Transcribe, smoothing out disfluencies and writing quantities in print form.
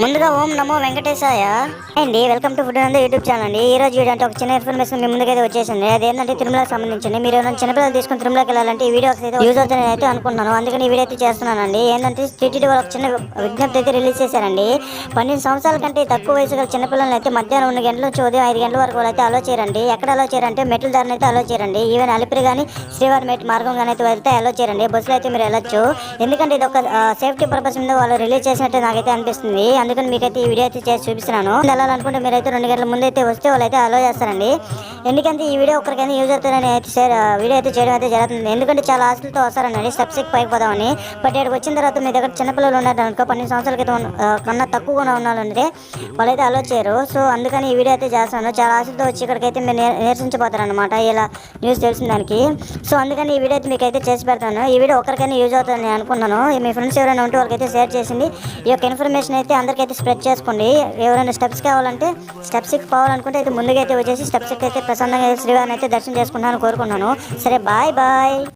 ముందుగా ఓం నమో వెంకటేశాయ అండి. Welcome to food and YouTube channel అండి. ఈ రోజు వీడియో అంటే ఒక చిన్న ఇన్ఫర్మేషన్ మీ ముందుకైతే వచ్చేసింది. అదేంటంటే తిరుమలకు సంబంధించింది. మీరు ఏమైనా చిన్నపిల్లలు తీసుకుని తిరుమలకి వెళ్ళాలంటే ఈ వీడియో అయితే యూజ్ అవుతుందని అయితే అనుకుంటున్నాను. అందుకని ఈ వీడియో అయితే చేస్తున్నానండి. ఏంటంటే టీటీడీ వాళ్ళు ఒక చిన్న విజ్ఞప్తి అయితే రిలీజ్ చేశారండి. 12 సంవత్సరాల కంటే తక్కువ వయసు గల చిన్నపిల్లలు అయితే మధ్యాహ్నం 1 గంటల నుంచి ఉదయం 5 గంటల వరకు అయితే అలో చేయరండి. ఎక్కడ అలో చేయరంటే మెట్ల దారిని అయితే అలో చేయరండి. ఈవెన్ అలిపిరి కానీ శ్రీవారి మెట్ మార్గం కానీ అయితే వెళ్తే అలో చేయరండి. బస్సులో అయితే మీరు వెళ్ళొచ్చు. ఎందుకంటే ఇది ఒక సేఫ్టీ పర్పస్ మీద వాళ్ళు రిలీజ్ చేసినట్టు నాకైతే అనిపిస్తుంది. అందుకని మీకైతే ఈ వీడియో అయితే చేసి చూపిస్తున్నాను. వెళ్ళాలనుకుంటే మీరైతే 2 గంటల ముందు అయితే వస్తే వాళ్ళైతే అలో చేస్తారండి. ఎందుకంటే ఈ వీడియో ఒకరికైనా యూజ్ అవుతుందని అయితే వీడియో అయితే చేయడం అయితే జరుగుతుంది. ఎందుకంటే చాలా ఆశలతో వస్తారండి స్టెప్స్ ఎక్కి పైకి పోదామని. బట్ ఇక్కడికి వచ్చిన తర్వాత మీ దగ్గర చిన్నపిల్లలు ఉన్నారనుకో 12 సంవత్సరాల క్రితం కన్నా తక్కువగా ఉన్నారంటే వాళ్ళైతే అలో చేయరు. సో అందుకని ఈ వీడియో అయితే చేస్తాను. చాలా ఆశలతో వచ్చి ఇక్కడికైతే మీరు నేర్చించబోతారనమాట ఇలా న్యూస్ తెలిసిన దానికి. సో అందుకని ఈ వీడియో అయితే మీకు అయితే చేసి పెడతాను. ఈ వీడియో ఒకరికైనా యూజ్ అవుతుందని అనుకున్నాను. మీ ఫ్రెండ్స్ ఎవరైనా ఉంటే వాళ్ళకైతే షేర్ చేసింది ఈ యొక్క ఇన్ఫర్మేషన్ అయితే అందరికైతే స్ప్రెడ్ చేసుకోండి. ఎవరైనా స్టెప్స్ కావాలంటే స్టెప్స్కి పోవాలనుకుంటే అయితే ముందుగా అయితే వచ్చేసి స్టెప్స్కి అయితే ప్రశాంతంగా శ్రీవారిని అయితే దర్శనం చేసుకుంటాను కోరుకున్నాను. సరే బాయ్ బాయ్.